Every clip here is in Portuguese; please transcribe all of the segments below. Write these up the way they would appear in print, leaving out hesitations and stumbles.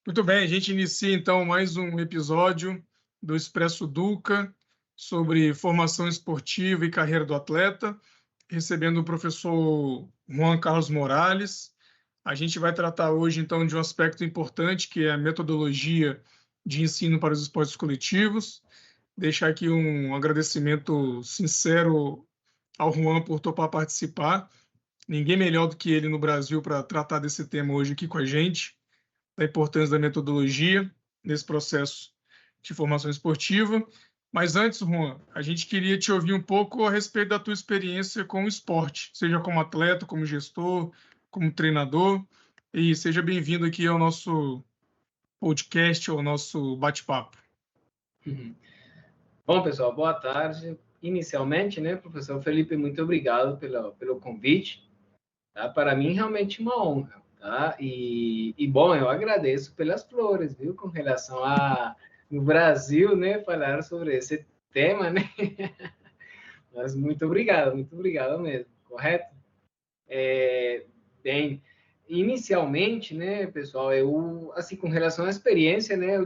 Muito bem, a gente inicia então mais um episódio do Expresso Duca sobre formação esportiva e carreira do atleta, recebendo o professor Juan Carlos Morales. A gente vai tratar hoje então de um aspecto importante que é a metodologia de ensino para os esportes coletivos. Deixar aqui um agradecimento sincero ao Juan por topar participar. Ninguém melhor do que ele no Brasil para tratar desse tema hoje aqui com a gente, da importância da metodologia nesse processo de formação esportiva. Mas antes, Juan, a gente queria te ouvir um pouco a respeito da tua experiência com o esporte, seja como atleta, como gestor, como treinador, e seja bem-vindo aqui ao nosso podcast, ao nosso bate-papo. Bom, pessoal, boa tarde. Inicialmente, né, professor Felipe, muito obrigado pelo convite. Tá? Para mim, realmente uma honra. Tá? Bom, eu agradeço pelas flores, viu, com relação a no Brasil, né, falar sobre esse tema, né? Mas muito obrigado mesmo, correto? Bem, inicialmente, né, pessoal, eu, assim, com relação à experiência, né,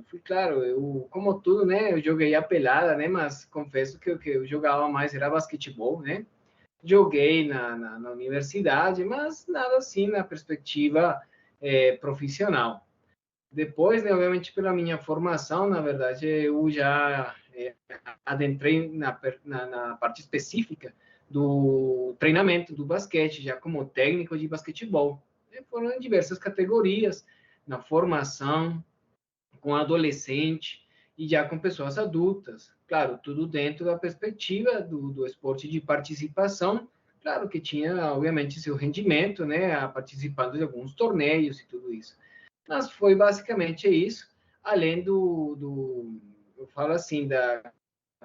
fui claro, como tudo, né, eu joguei a pelada, né, mas confesso que o que eu jogava mais era basquetebol, né? Joguei na universidade, mas nada assim na perspectiva profissional. Depois, né, obviamente, pela minha formação, na verdade, eu já adentrei na parte específica do treinamento do basquete, já como técnico de basquetebol. E foram em diversas categorias, na formação, com adolescente e já com pessoas adultas. Claro, tudo dentro da perspectiva do esporte de participação. Claro que tinha, obviamente, seu rendimento, né, participando de alguns torneios e tudo isso. Mas foi basicamente isso, além eu falo assim,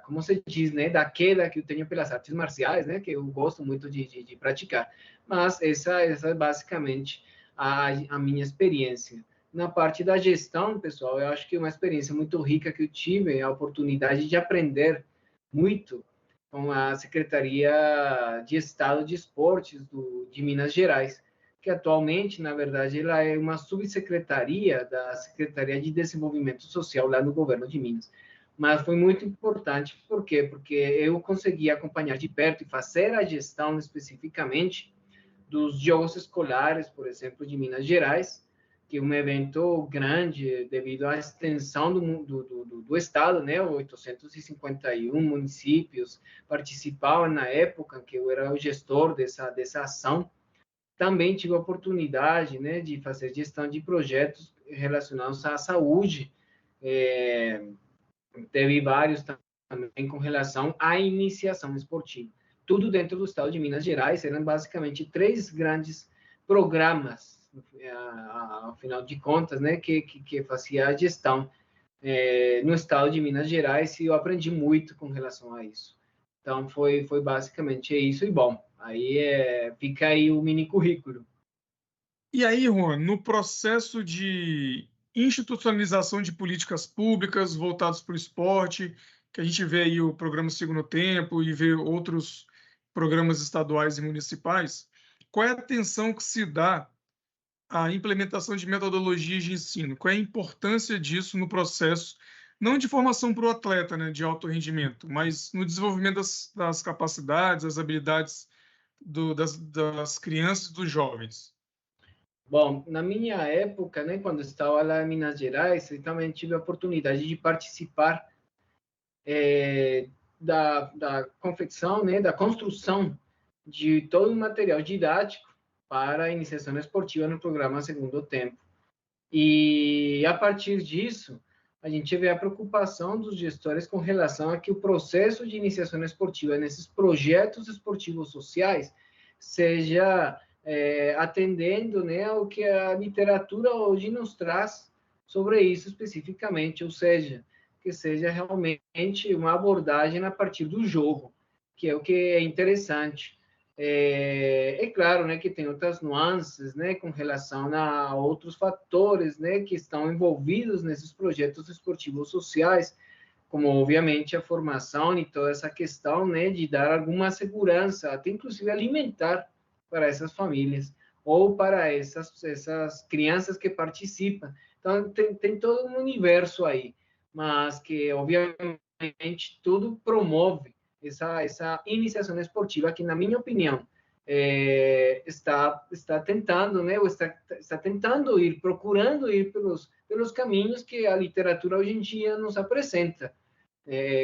como se diz, né, da queda que eu tenho pelas artes marciais, né, que eu gosto muito de praticar. Mas essa é basicamente a minha experiência. Na parte da gestão, pessoal, eu acho que uma experiência muito rica que eu tive, a oportunidade de aprender muito com a Secretaria de Estado de Esportes de Minas Gerais, que atualmente, na verdade, ela é uma subsecretaria da Secretaria de Desenvolvimento Social lá no governo de Minas. Mas foi muito importante, por quê? Porque eu consegui acompanhar de perto e fazer a gestão especificamente dos Jogos Escolares, por exemplo, de Minas Gerais, que é um evento grande devido à extensão do estado, né? 851 municípios participavam na época que eu era o gestor dessa ação. Também tive a oportunidade, né, de fazer gestão de projetos relacionados à saúde. Teve vários também com relação à iniciação esportiva. Tudo dentro do estado de Minas Gerais, eram basicamente 3 grandes programas, ao final de contas, né, que fazia a gestão no estado de Minas Gerais, e eu aprendi muito com relação a isso. Então, foi basicamente isso, e bom, aí fica aí o mini currículo. E aí, Juan, no processo de institucionalização de políticas públicas voltadas para o esporte, que a gente vê aí o programa Segundo Tempo e vê outros programas estaduais e municipais, qual é a atenção que se dá à implementação de metodologias de ensino? Qual é a importância disso no processo, não de formação para o atleta, né, de alto rendimento, mas no desenvolvimento das capacidades, das habilidades das crianças e dos jovens? Bom, na minha época, né, quando estava lá em Minas Gerais, eu também tive a oportunidade de participar da confecção, né, da construção de todo o material didático para a iniciação esportiva no programa Segundo Tempo. E, a partir disso, a gente vê a preocupação dos gestores com relação a que o processo de iniciação esportiva nesses projetos esportivos sociais seja atendendo, né, ao que a literatura hoje nos traz sobre isso especificamente, ou seja, que seja realmente uma abordagem a partir do jogo, que é o que é interessante. Claro, né, que tem outras nuances, né, com relação a outros fatores, né, que estão envolvidos nesses projetos esportivos sociais, como obviamente a formação e toda essa questão, né, de dar alguma segurança, até inclusive alimentar para essas famílias. ou para essas crianças que participam. Então, tem todo um universo aí, mas que, obviamente, tudo promove essa iniciação esportiva que, na minha opinião, está tentando, né, ou está tentando ir, procurando ir pelos caminhos que a literatura hoje em dia nos apresenta,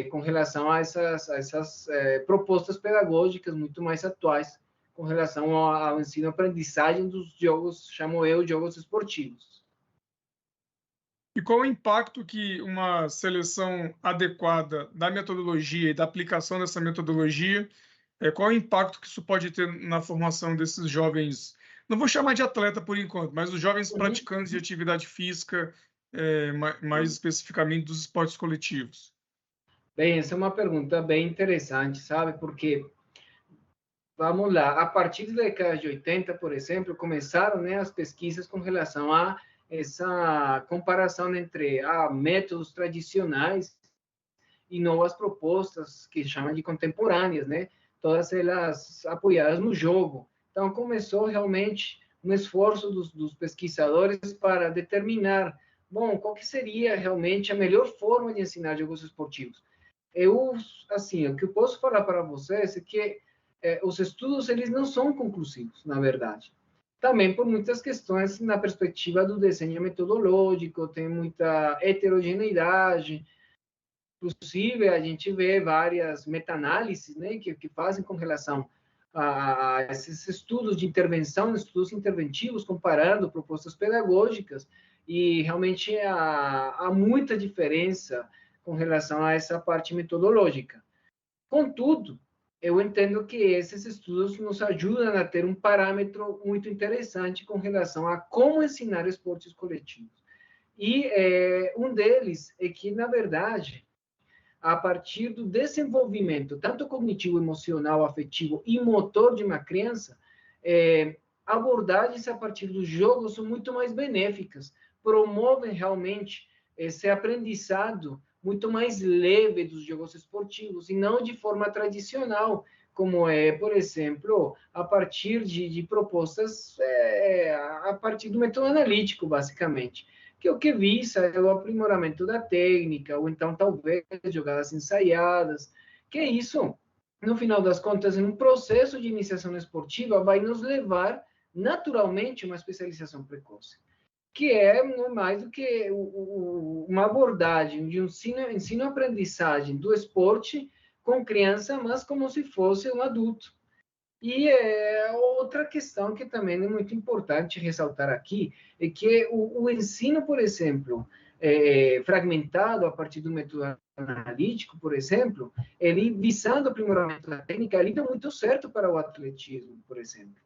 com relação a essas propostas pedagógicas muito mais atuais, com relação ao ensino-aprendizagem dos jogos, chamo eu, jogos esportivos. E qual o impacto que uma seleção adequada da metodologia e da aplicação dessa metodologia, qual o impacto que isso pode ter na formação desses jovens, não vou chamar de atleta por enquanto, mas os jovens praticantes de atividade física, mais especificamente dos esportes coletivos? Bem, essa é uma pergunta bem interessante, sabe? Porque, vamos lá, a partir da década de 80, por exemplo, começaram, né, as pesquisas com relação a essa comparação entre métodos tradicionais e novas propostas que chamam de contemporâneas, né? Todas elas apoiadas no jogo. Então, começou realmente um esforço dos pesquisadores para determinar, bom, qual que seria realmente a melhor forma de ensinar jogos esportivos. Assim, o que eu posso falar para vocês é que os estudos, eles não são conclusivos, na verdade. Também por muitas questões na perspectiva do desenho metodológico, tem muita heterogeneidade. Inclusive, a gente vê várias meta-análises, né, que fazem com relação a esses estudos de intervenção, estudos interventivos, comparando propostas pedagógicas, e realmente há muita diferença com relação a essa parte metodológica. Contudo, eu entendo que esses estudos nos ajudam a ter um parâmetro muito interessante com relação a como ensinar esportes coletivos. E um deles é que, na verdade, a partir do desenvolvimento, tanto cognitivo, emocional, afetivo e motor de uma criança, abordagens a partir dos jogos são muito mais benéficas, promovem realmente esse aprendizado muito mais leve dos jogos esportivos, e não de forma tradicional, como por exemplo, a partir de propostas, a partir do método analítico, basicamente, que o que visa é o aprimoramento da técnica, ou então, talvez, jogadas ensaiadas, que isso, no final das contas, em um processo de iniciação esportiva, vai nos levar, naturalmente, a uma especialização precoce, que não é mais do que uma abordagem de ensino-aprendizagem do esporte com criança, mas como se fosse um adulto. E outra questão que também é muito importante ressaltar aqui é que o ensino, por exemplo, fragmentado a partir do método analítico, por exemplo, ele visando o aprimoramento da técnica, ele deu muito certo para o atletismo, por exemplo.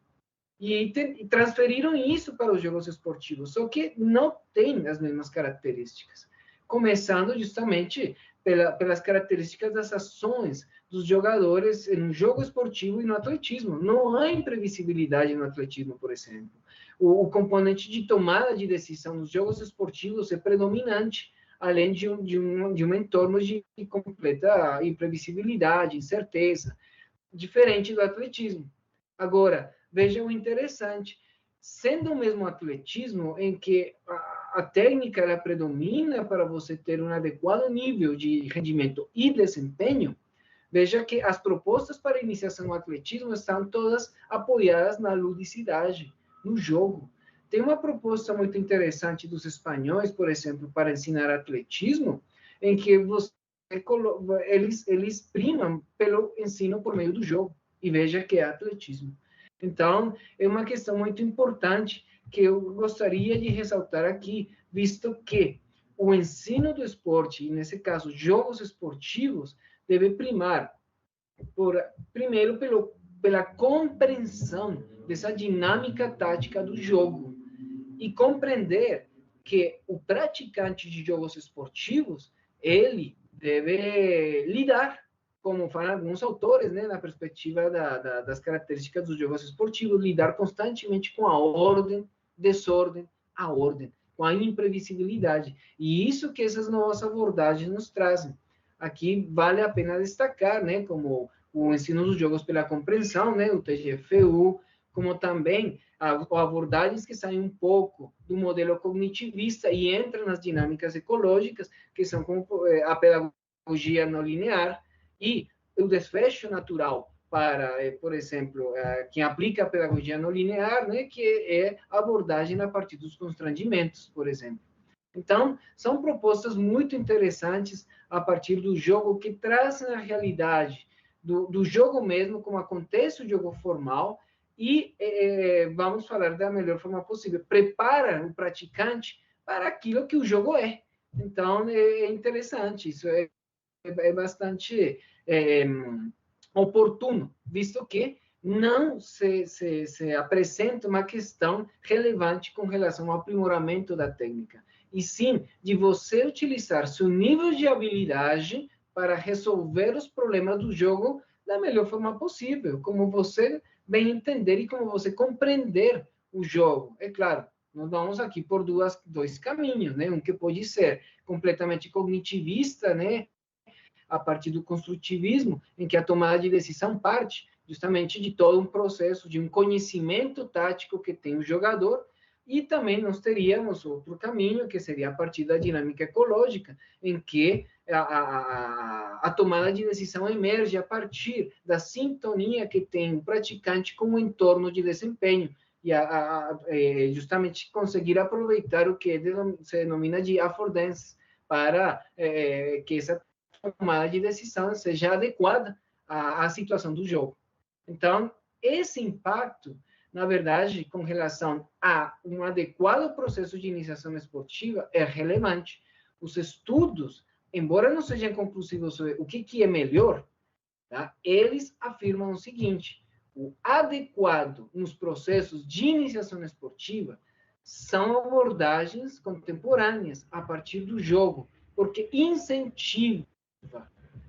E transferiram isso para os jogos esportivos, só que não tem as mesmas características. Começando justamente pelas características das ações dos jogadores no jogo esportivo e no atletismo. Não há imprevisibilidade no atletismo, por exemplo. O componente de tomada de decisão nos jogos esportivos é predominante, além de um entorno de completa imprevisibilidade, incerteza, diferente do atletismo. Agora, veja o interessante, sendo o mesmo atletismo em que a técnica ela predomina para você ter um adequado nível de rendimento e desempenho, veja que as propostas para iniciação no atletismo estão todas apoiadas na ludicidade, no jogo. Tem uma proposta muito interessante dos espanhóis, por exemplo, para ensinar atletismo, em que eles primam pelo ensino por meio do jogo. E veja que é atletismo. Então, é uma questão muito importante que eu gostaria de ressaltar aqui, visto que o ensino do esporte, e nesse caso, jogos esportivos, deve primar, primeiro, pela compreensão dessa dinâmica tática do jogo e compreender que o praticante de jogos esportivos, ele deve lidar, como falam alguns autores, né, na perspectiva das características dos jogos esportivos, lidar constantemente com a ordem, desordem, a ordem, com a imprevisibilidade. E isso que essas novas abordagens nos trazem. Aqui vale a pena destacar, né, como o ensino dos jogos pela compreensão, né, o TGFU, como também abordagens que saem um pouco do modelo cognitivista e entram nas dinâmicas ecológicas, que são como a pedagogia não linear e o desfecho natural para, por exemplo, quem aplica a pedagogia não linear, né, que é a abordagem a partir dos constrangimentos, por exemplo. Então, são propostas muito interessantes a partir do jogo, que trazem a realidade do jogo mesmo, como acontece o jogo formal, e vamos falar da melhor forma possível, prepara o praticante para aquilo que o jogo é. Então, é interessante, isso é bastante oportuno, visto que não se apresenta uma questão relevante com relação ao aprimoramento da técnica, e sim de você utilizar seu nível de habilidade para resolver os problemas do jogo da melhor forma possível, como você bem entender e como você compreender o jogo. É claro, nós vamos aqui por dois caminhos, né? Um que pode ser completamente cognitivista, né? A partir do construtivismo, em que a tomada de decisão parte justamente de todo um processo, de um conhecimento tático que tem o jogador, e também nós teríamos outro caminho, que seria a partir da dinâmica ecológica, em que a tomada de decisão emerge a partir da sintonia que tem o praticante com o entorno de desempenho, e justamente conseguir aproveitar o que se denomina de affordance, para que essa tomada de decisão seja adequada à situação do jogo. Então, esse impacto, na verdade, com relação a um adequado processo de iniciação esportiva, é relevante. Os estudos, embora não sejam conclusivos sobre o que é melhor, tá? Eles afirmam o seguinte: o adequado nos processos de iniciação esportiva são abordagens contemporâneas a partir do jogo, porque incentiva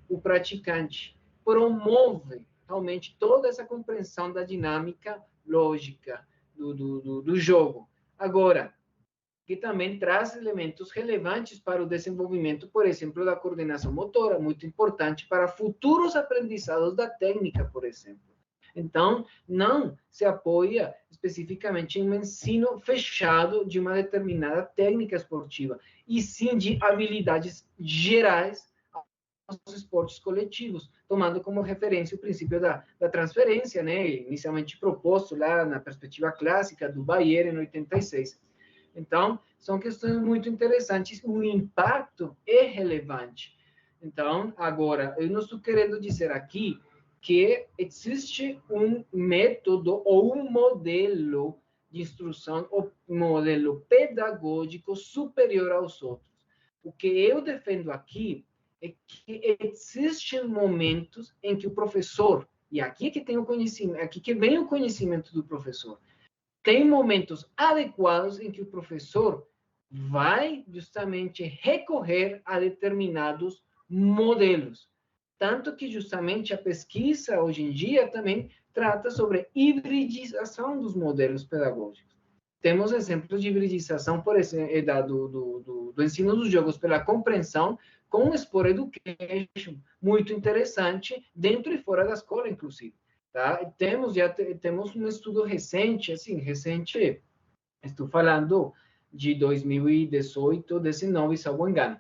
o praticante, promove realmente toda essa compreensão da dinâmica lógica do jogo. Agora, que também traz elementos relevantes para o desenvolvimento, por exemplo, da coordenação motora, muito importante para futuros aprendizados da técnica, por exemplo. Então, não se apoia especificamente em um ensino fechado de uma determinada técnica esportiva, e sim de habilidades gerais aos esportes coletivos, tomando como referência o princípio da transferência, né, inicialmente proposto lá na perspectiva clássica do Bayer em 86. Então, são questões muito interessantes, o impacto é relevante. Então, agora, eu não estou querendo dizer aqui que existe um método ou um modelo de instrução, ou modelo pedagógico superior aos outros. O que eu defendo aqui é que existem momentos em que o professor, e aqui é que tem o conhecimento, aqui que vem o conhecimento do professor, tem momentos adequados em que o professor vai justamente recorrer a determinados modelos. Tanto que justamente a pesquisa hoje em dia também trata sobre hibridização dos modelos pedagógicos. Temos exemplos de hibridização, por exemplo, do ensino dos jogos pela compreensão, com o Sport Education, muito interessante, dentro e fora da escola, inclusive. Tá? Temos um estudo recente, estou falando de 2018, 19, se não me engano,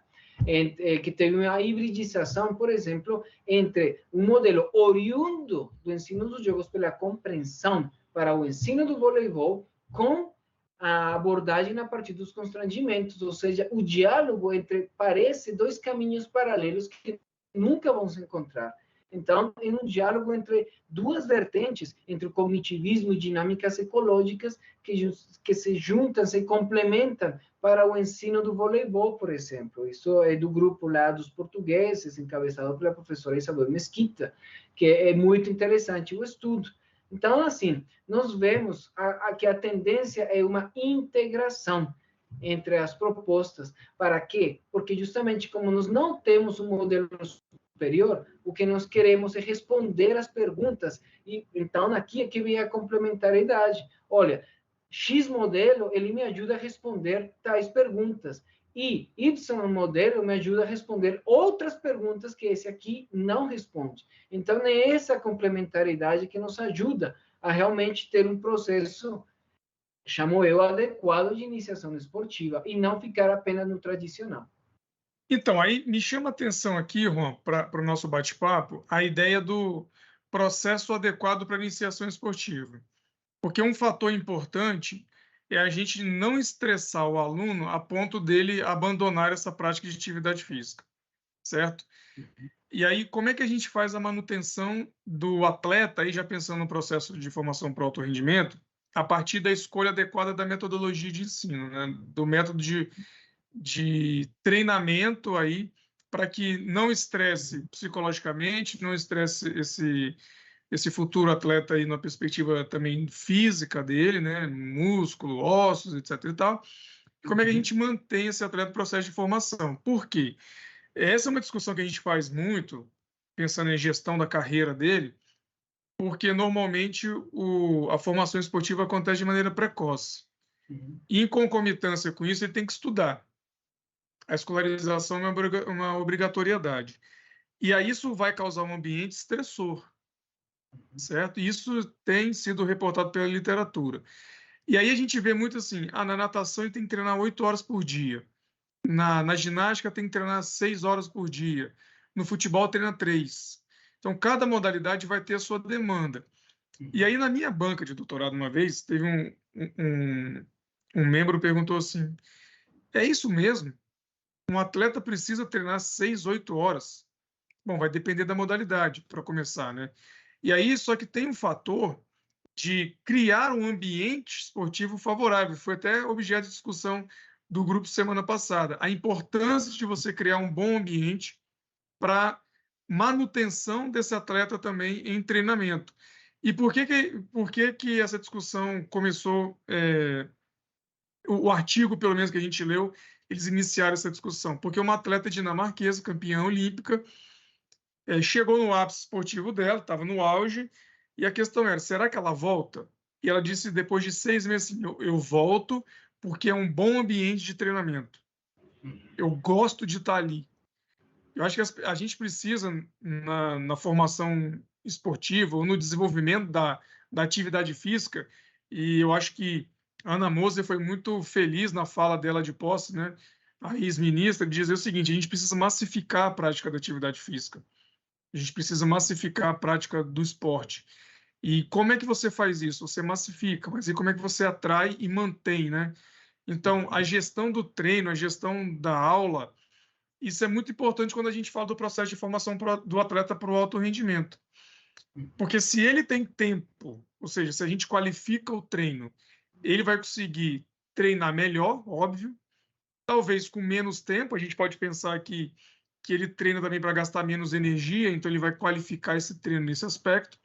que teve uma hibridização, por exemplo, entre um modelo oriundo do ensino dos jogos pela compreensão para o ensino do voleibol, com a abordagem a partir dos constrangimentos, ou seja, o diálogo entre, parece, dois caminhos paralelos que nunca vão se encontrar. Então, em um diálogo entre duas vertentes, entre o cognitivismo e dinâmicas ecológicas, que se juntam, se complementam para o ensino do voleibol, por exemplo. Isso é do grupo lá dos portugueses, encabeçado pela professora Isabel Mesquita, que é muito interessante o estudo. Então, assim, nós vemos que a tendência é uma integração entre as propostas. Para quê? Porque justamente como nós não temos um modelo superior, o que nós queremos é responder as perguntas. E então, aqui é que vem a complementariedade. Olha, X modelo, ele me ajuda a responder tais perguntas. E Y modelo me ajuda a responder outras perguntas que esse aqui não responde. Então, é essa complementariedade que nos ajuda a realmente ter um processo chamo eu adequado de iniciação esportiva e não ficar apenas no tradicional. Então, aí me chama a atenção aqui, Juan, para o nosso bate-papo, a ideia do processo adequado para iniciação esportiva. Porque um fator importante é a gente não estressar o aluno a ponto dele abandonar essa prática de atividade física, certo? E aí, como é que a gente faz a manutenção do atleta, aí já pensando no processo de formação para o alto rendimento, a partir da escolha adequada da metodologia de ensino, né? Do método de treinamento aí, para que não estresse psicologicamente, não estresse esse futuro atleta aí na perspectiva também física dele, né? Músculo, ossos, etc e tal. Como é que a gente mantém esse atleta no processo de formação? Por quê? Essa é uma discussão que a gente faz muito, pensando em gestão da carreira dele, porque normalmente a formação esportiva acontece de maneira precoce. E em concomitância com isso, ele tem que estudar. A escolarização é uma obrigatoriedade. E aí isso vai causar um ambiente estressor, certo? E isso tem sido reportado pela literatura. E aí a gente vê muito assim, na natação ele tem que treinar 8 horas por dia. Na ginástica tem que treinar 6 horas por dia. No futebol treina 3. Então, cada modalidade vai ter a sua demanda. E aí, na minha banca de doutorado, uma vez, teve um membro perguntou assim, é isso mesmo? Um atleta precisa treinar 6, 8 horas? Bom, vai depender da modalidade, para começar, né? E aí, só que tem um fator de criar um ambiente esportivo favorável. Foi até objeto de discussão do grupo semana passada. A importância de você criar um bom ambiente para manutenção desse atleta também em treinamento. E por que que essa discussão começou? O artigo, pelo menos que a gente leu, eles iniciaram essa discussão. Porque uma atleta dinamarquesa, campeã olímpica, chegou no ápice esportivo dela, estava no auge, e a questão era, será que ela volta? E ela disse, depois de 6 meses, assim, eu volto porque é um bom ambiente de treinamento. Eu gosto de estar ali. Eu acho que a gente precisa, na formação esportiva ou no desenvolvimento da atividade física, e eu acho que a Ana Moser foi muito feliz na fala dela de posse, né? A ex-ministra, de dizer o seguinte, a gente precisa massificar a prática da atividade física. A gente precisa massificar a prática do esporte. E como é que você faz isso? Você massifica, mas e como é que você atrai e mantém, né? Então, a gestão do treino, a gestão da aula, isso é muito importante quando a gente fala do processo de formação do atleta para o alto rendimento. Porque se ele tem tempo, ou seja, se a gente qualifica o treino, ele vai conseguir treinar melhor, óbvio. Talvez com menos tempo, a gente pode pensar que ele treina também para gastar menos energia, então ele vai qualificar esse treino nesse aspecto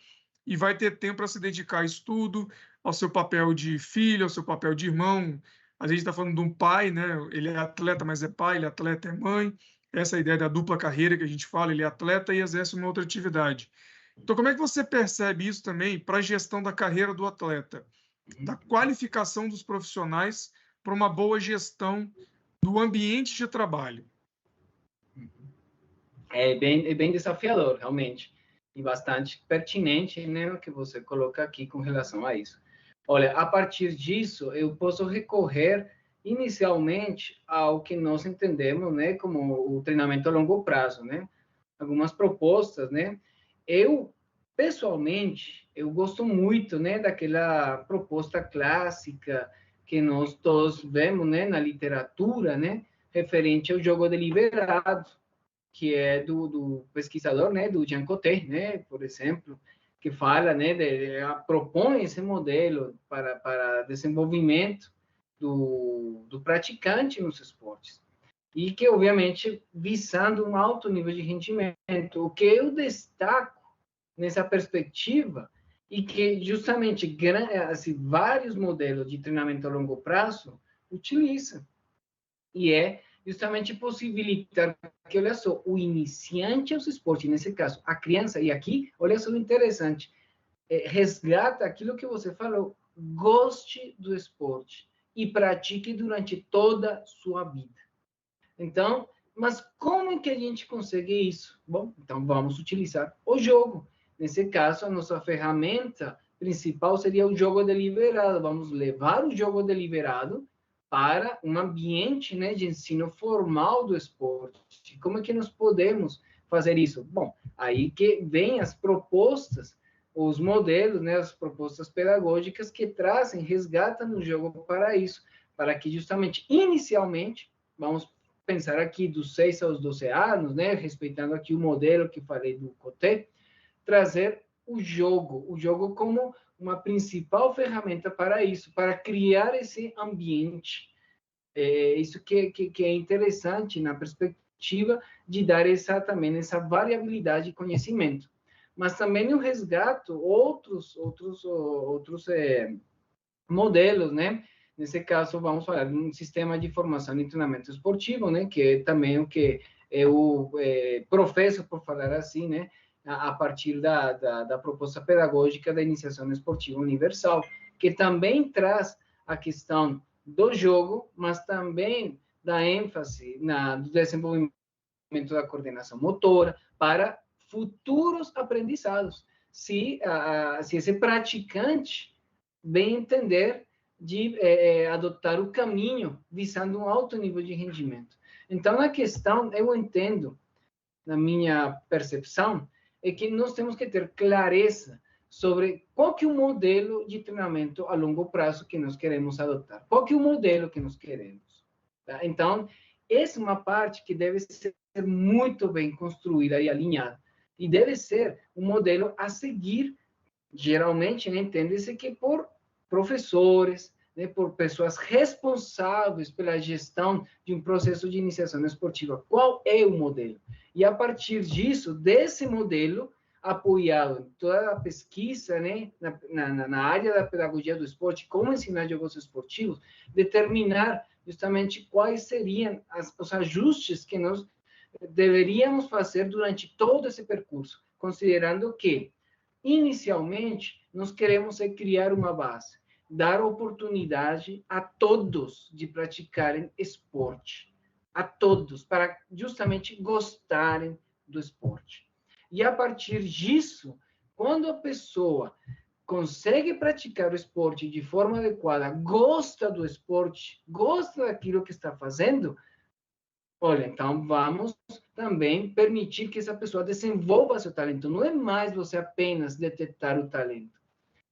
e vai ter tempo para se dedicar a estudo, ao seu papel de filho, ao seu papel de irmão. A gente está falando de um pai, né? Ele é atleta, mas é pai, ele é atleta, é mãe. Essa é a ideia da dupla carreira que a gente fala, ele é atleta e exerce uma outra atividade. Então, como é que você percebe isso também para a gestão da carreira do atleta, da qualificação dos profissionais para uma boa gestão do ambiente de trabalho? É bem desafiador, realmente, e bastante pertinente, né, o que você coloca aqui com relação a isso. Olha, a partir disso, eu posso recorrer inicialmente ao que nós entendemos, né, como o treinamento a longo prazo, né? Algumas propostas, né? Eu, pessoalmente, eu gosto muito, né, daquela proposta clássica que nós todos vemos, né, na literatura, né, referente ao jogo deliberado, que é do pesquisador, né, do Jean Coté, né, por exemplo, que fala, né, propõe esse modelo para desenvolvimento do praticante nos esportes. E que, obviamente, visando um alto nível de rendimento. O que eu destaco nessa perspectiva e que justamente assim, vários modelos de treinamento a longo prazo utilizam. E é justamente possibilitar que, olha só, o iniciante aos esportes, nesse caso, a criança, e aqui, olha só o interessante, resgata aquilo que você falou, goste do esporte e pratique durante toda a sua vida. Então, mas como é que a gente consegue isso? Bom, então vamos utilizar o jogo. Nesse caso, a nossa ferramenta principal seria o jogo deliberado. Vamos levar o jogo deliberado para um ambiente, né, de ensino formal do esporte. Como é que nós podemos fazer isso? Bom, aí que vem as propostas, os modelos, né, as propostas pedagógicas que trazem, resgatam o jogo para isso, para que justamente, inicialmente, vamos pensar aqui dos 6 aos 12 anos, né, respeitando aqui o modelo que falei do Coté, trazer o jogo como uma principal ferramenta para isso, para criar esse ambiente. Isso que é interessante na perspectiva de dar também essa variabilidade de conhecimento. Mas também eu resgato outros modelos, né? Nesse caso, vamos falar de um sistema de formação e treinamento esportivo, né? Que é também o que eu professo, por falar assim, né? A partir da proposta pedagógica da iniciação esportiva universal, que também traz a questão do jogo, mas também dá ênfase no desenvolvimento da coordenação motora para futuros aprendizados. Se esse praticante bem entender de adotar o caminho visando um alto nível de rendimento. Então, a questão, eu entendo, na minha percepção, é que nós temos que ter clareza sobre qual que é o modelo de treinamento a longo prazo que nós queremos adotar. Qual que é o modelo que nós queremos. Tá? Então, essa é uma parte que deve ser muito bem construída e alinhada. E deve ser um modelo a seguir, geralmente, né, entende-se que por professores, né, por pessoas responsáveis pela gestão de um processo de iniciação esportiva. Qual é o modelo? E a partir disso, desse modelo, apoiado em toda a pesquisa, né, na área da pedagogia do esporte, como ensinar jogos esportivos, determinar justamente quais seriam os ajustes que nós deveríamos fazer durante todo esse percurso, considerando que, inicialmente, nós queremos criar uma base, dar oportunidade a todos de praticarem esporte, a todos, para justamente gostarem do esporte. E a partir disso, quando a pessoa consegue praticar o esporte de forma adequada, gosta do esporte, gosta daquilo que está fazendo, olha, então vamos também permitir que essa pessoa desenvolva seu talento. Não é mais você apenas detectar o talento.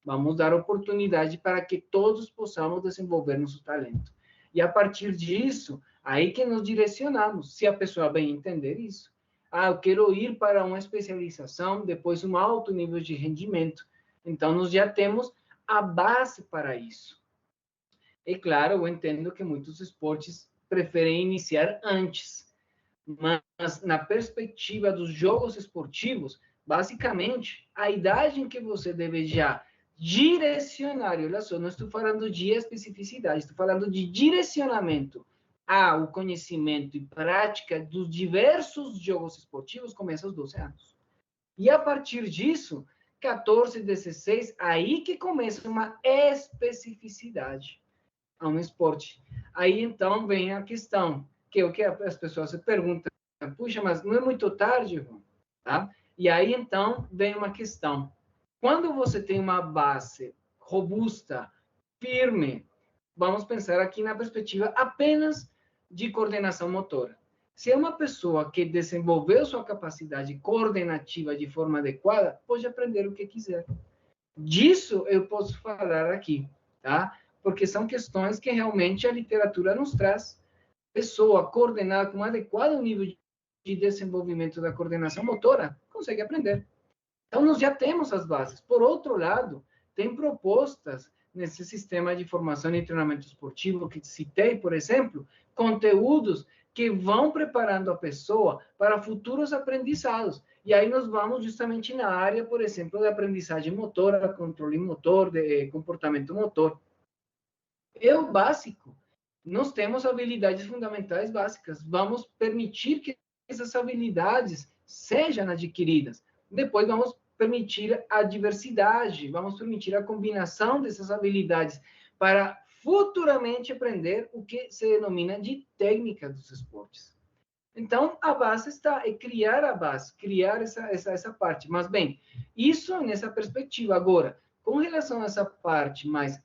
Vamos dar oportunidade para que todos possamos desenvolver nosso talento. E a partir disso, aí que nos direcionamos, se a pessoa bem entender isso. Eu quero ir para uma especialização, depois um alto nível de rendimento. Então, nós já temos a base para isso. E claro, eu entendo que muitos esportes preferem iniciar antes, mas na perspectiva dos jogos esportivos, basicamente, a idade em que você deve já direcionar, olha só, não estou falando de especificidade, estou falando de direcionamento ao conhecimento e prática dos diversos jogos esportivos, começa aos 12 anos. E a partir disso, 14, 16, aí que começa uma especificidade a um esporte. Aí, então, vem a questão, que é o que as pessoas se perguntam, puxa, mas não é muito tarde, João? Tá? E aí, então, vem uma questão. Quando você tem uma base robusta, firme, vamos pensar aqui na perspectiva apenas de coordenação motora. Se é uma pessoa que desenvolveu sua capacidade coordenativa de forma adequada, pode aprender o que quiser. Disso eu posso falar aqui, tá? Porque são questões que realmente a literatura nos traz. Pessoa coordenada com um adequado nível de desenvolvimento da coordenação motora consegue aprender. Então, nós já temos as bases. Por outro lado, tem propostas nesse sistema de formação e treinamento esportivo que citei, por exemplo, conteúdos que vão preparando a pessoa para futuros aprendizados. E aí nós vamos justamente na área, por exemplo, da aprendizagem motora, controle motor, de comportamento motor. É o básico. Nós temos habilidades fundamentais básicas. Vamos permitir que essas habilidades sejam adquiridas. Depois vamos permitir a diversidade, vamos permitir a combinação dessas habilidades para futuramente aprender o que se denomina de técnica dos esportes. Então, a base está, é criar a base, criar essa parte. Mas, bem, isso nessa perspectiva. Agora, Com relação a essa parte mais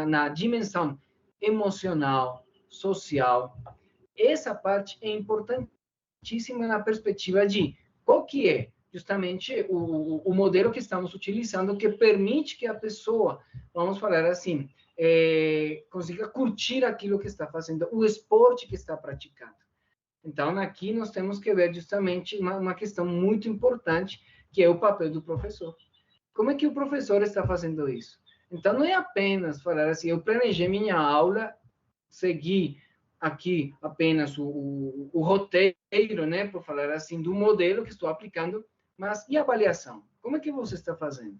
na dimensão emocional, social, essa parte é importantíssima na perspectiva de qual que é justamente o modelo que estamos utilizando que permite que a pessoa, vamos falar assim, consiga curtir aquilo que está fazendo, o esporte que está praticando. Então, aqui nós temos que ver justamente uma questão muito importante, que é o papel do professor. Como é que o professor está fazendo isso? Então, não é apenas falar assim, eu planejei minha aula, segui aqui apenas o roteiro, né, por falar assim, do modelo que estou aplicando, mas e a avaliação? Como é que você está fazendo?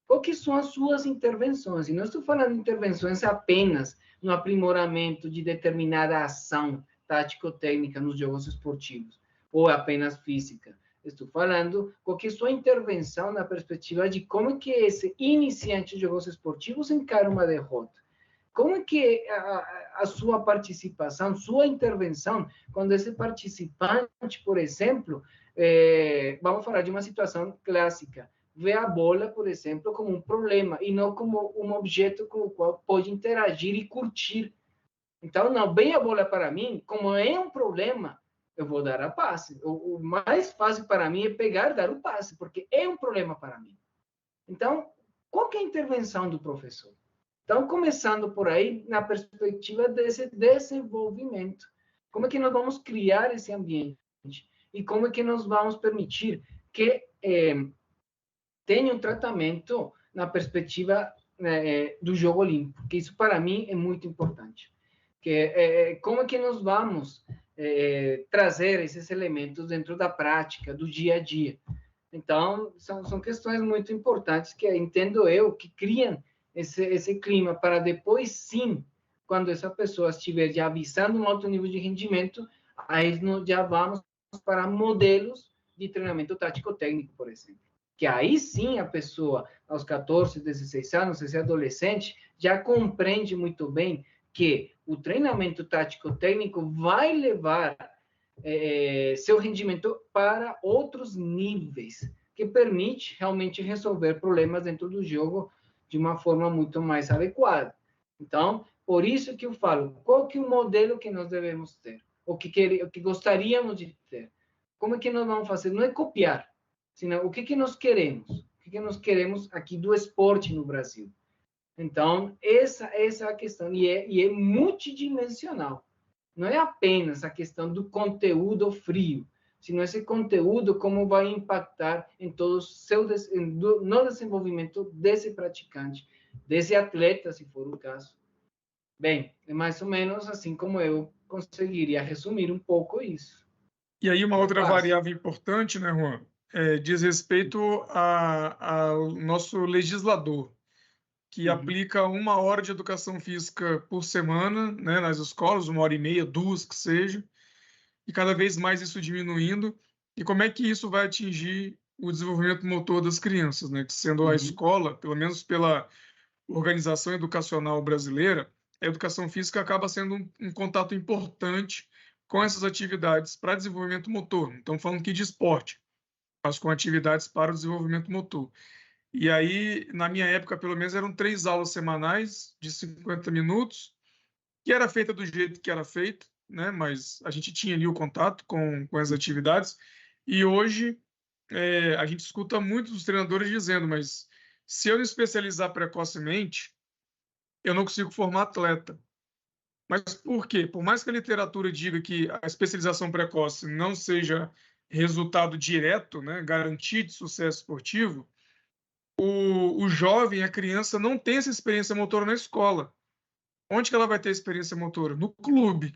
Quais são as suas intervenções? E não estou falando de intervenções apenas no aprimoramento de determinada ação tático-técnica nos jogos esportivos, ou apenas física. Estou falando qual que é a sua intervenção na perspectiva de como que esse iniciante de jogos esportivos encara uma derrota. Como é que a sua participação, sua intervenção, quando esse participante, por exemplo, vamos falar de uma situação clássica, vê a bola, por exemplo, como um problema e não como um objeto com o qual pode interagir e curtir. Então, não, bem a bola para mim, como é um problema, eu vou dar a passe. O mais fácil para mim é pegar e dar o passe, porque é um problema para mim. Então, qual que é a intervenção do professor? Então, começando por aí, na perspectiva desse desenvolvimento. Como é que nós vamos criar esse ambiente? E como é que nós vamos permitir que tenha um tratamento na perspectiva do jogo olímpico? Que isso, para mim, é muito importante. Como é que nós vamos trazer esses elementos dentro da prática, do dia a dia? Então, são questões muito importantes que entendo eu que criam esse clima para depois, sim, quando essa pessoa estiver já avisando um alto nível de rendimento, aí nós já vamos para modelos de treinamento tático-técnico, por exemplo. Que aí sim a pessoa, aos 14, 16 anos, esse adolescente, já compreende muito bem que o treinamento tático-técnico vai levar seu rendimento para outros níveis, que permite realmente resolver problemas dentro do jogo de uma forma muito mais adequada. Então, por isso que eu falo, qual que é o modelo que nós devemos ter? O que gostaríamos de ter? Como é que nós vamos fazer? Não é copiar, senão o que nós queremos? O que nós queremos aqui do esporte no Brasil? Então, essa é a questão, e é multidimensional. Não é apenas a questão do conteúdo frio, sino esse conteúdo como vai impactar em todo no desenvolvimento desse praticante, desse atleta, se for o caso. Bem, é mais ou menos assim como eu conseguiria resumir um pouco isso. E aí uma outra variável importante, né, Juan, diz respeito ao nosso legislador, que aplica 1 hora de educação física por semana, né, nas escolas, 1h30, 2 que seja, e cada vez mais isso diminuindo. E como é que isso vai atingir o desenvolvimento motor das crianças, né? Que sendo a escola, pelo menos pela Organização Educacional Brasileira, a educação física acaba sendo um contato importante com essas atividades para desenvolvimento motor. Não estamos falando aqui de esporte, mas com atividades para o desenvolvimento motor. E aí, na minha época, pelo menos, eram 3 aulas semanais de 50 minutos, que era feita do jeito que era feito, né? Mas a gente tinha ali o contato com as atividades. E hoje a gente escuta muitos dos treinadores dizendo, mas se eu me especializar precocemente, eu não consigo formar atleta. Mas por quê? Por mais que a literatura diga que a especialização precoce não seja resultado direto, né, garantia de sucesso esportivo, o jovem, a criança, não tem essa experiência motora na escola. Onde que ela vai ter experiência motora? No clube.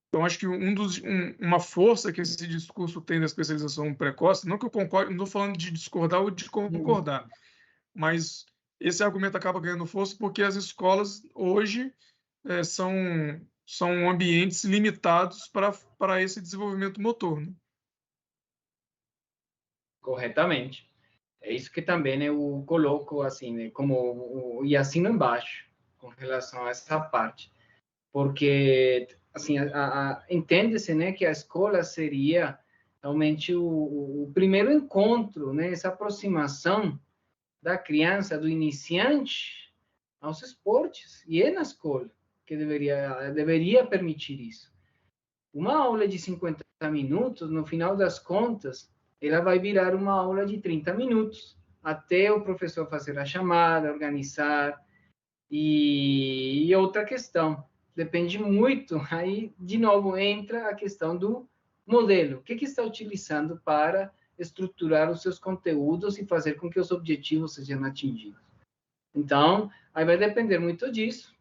Então, acho que uma força que esse discurso tem da especialização precoce, não que eu concorde, não estou falando de discordar ou de concordar, mas esse argumento acaba ganhando força porque as escolas hoje são ambientes limitados para esse desenvolvimento motor, né? Corretamente. É isso que também eu coloco assim, né, e assino embaixo com relação a essa parte, porque assim entende-se, né, que a escola seria realmente o primeiro encontro, né, essa aproximação da criança, do iniciante, aos esportes. E é na escola que deveria permitir isso. Uma aula de 50 minutos, no final das contas, ela vai virar uma aula de 30 minutos, até o professor fazer a chamada, organizar. E outra questão, depende muito, aí, de novo, entra a questão do modelo. O que está utilizando para estruturar os seus conteúdos e fazer com que os objetivos sejam atingidos. Então, aí vai depender muito disso,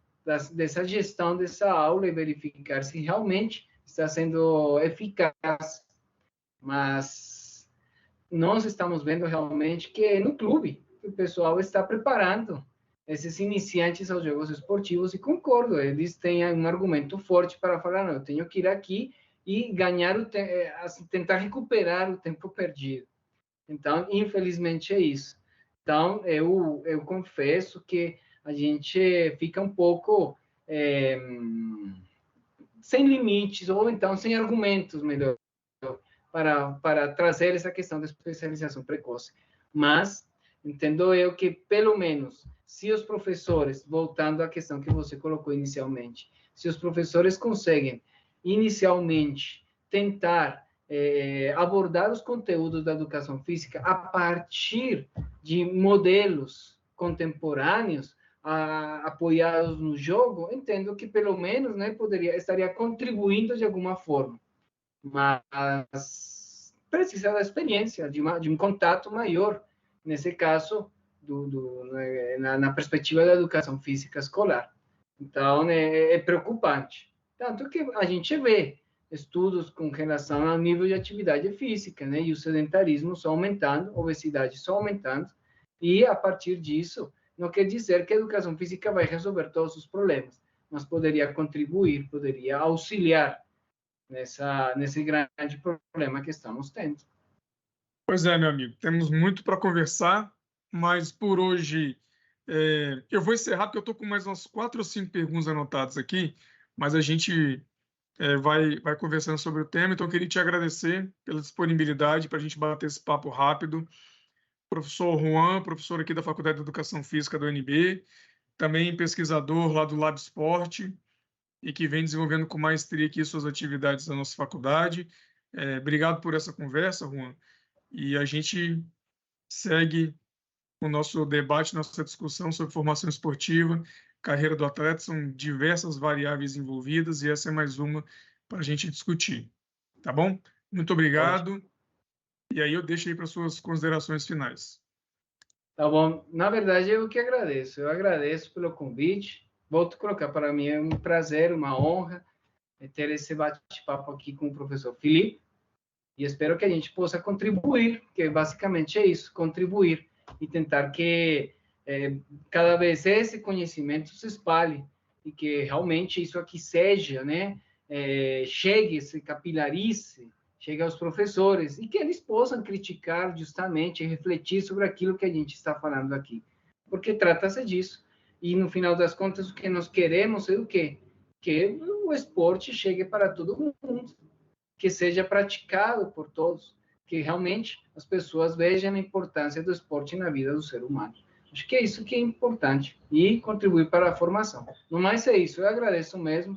dessa gestão dessa aula e verificar se realmente está sendo eficaz. Mas nós estamos vendo realmente que no clube o pessoal está preparando esses iniciantes aos jogos esportivos, e concordo, eles têm um argumento forte para falar, não, eu tenho que ir aqui e ganhar tentar recuperar o tempo perdido. Então, infelizmente é isso. Então, eu confesso que a gente fica um pouco sem limites, ou então sem argumentos, melhor, para trazer essa questão da especialização precoce. Mas, entendo eu que, pelo menos, se os professores, voltando à questão que você colocou inicialmente, se os professores conseguem, inicialmente, tentar abordar os conteúdos da educação física a partir de modelos contemporâneos, apoiados no jogo, entendo que, pelo menos, né, estaria contribuindo de alguma forma. Mas precisa da experiência, de um contato maior, nesse caso, na perspectiva da educação física escolar. Então, é preocupante. Tanto que a gente vê estudos com relação ao nível de atividade física, né? E o sedentarismo só aumentando, obesidade só aumentando, e a partir disso, não quer dizer que a educação física vai resolver todos os problemas, mas poderia contribuir, poderia auxiliar nesse grande problema que estamos tendo. Pois é, meu amigo, temos muito para conversar, mas por hoje eu vou encerrar, porque eu estou com mais umas 4 ou 5 perguntas anotadas aqui, mas a gente vai conversando sobre o tema, então eu queria te agradecer pela disponibilidade para a gente bater esse papo rápido. Professor Juan, professor aqui da Faculdade de Educação Física do UNB, também pesquisador lá do Lab Esporte, e que vem desenvolvendo com maestria aqui suas atividades na nossa faculdade. Obrigado por essa conversa, Juan, e a gente segue o nosso debate, nossa discussão sobre formação esportiva, carreira do atleta, são diversas variáveis envolvidas, e essa é mais uma para a gente discutir. Tá bom? Muito obrigado. E aí eu deixo aí para suas considerações finais. Tá bom. Na verdade, eu que agradeço. Eu agradeço pelo convite. Volto a colocar, para mim é um prazer, uma honra ter esse bate-papo aqui com o professor Felipe. E espero que a gente possa contribuir, que basicamente é isso, contribuir e tentar que cada vez esse conhecimento se espalhe e que realmente isso aqui seja, né, chegue, se capilarize, chegue aos professores e que eles possam criticar justamente e refletir sobre aquilo que a gente está falando aqui. Porque trata-se disso. E no final das contas, o que nós queremos é o quê? Que o esporte chegue para todo mundo, que seja praticado por todos, que realmente as pessoas vejam a importância do esporte na vida do ser humano. Acho que é isso que é importante e contribuir para a formação. No mais é isso, eu agradeço mesmo,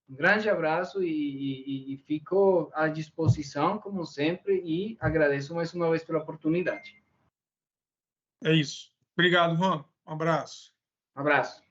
um grande abraço e fico à disposição, como sempre, e agradeço mais uma vez pela oportunidade. É isso. Obrigado, Juan. Um abraço. Um abraço.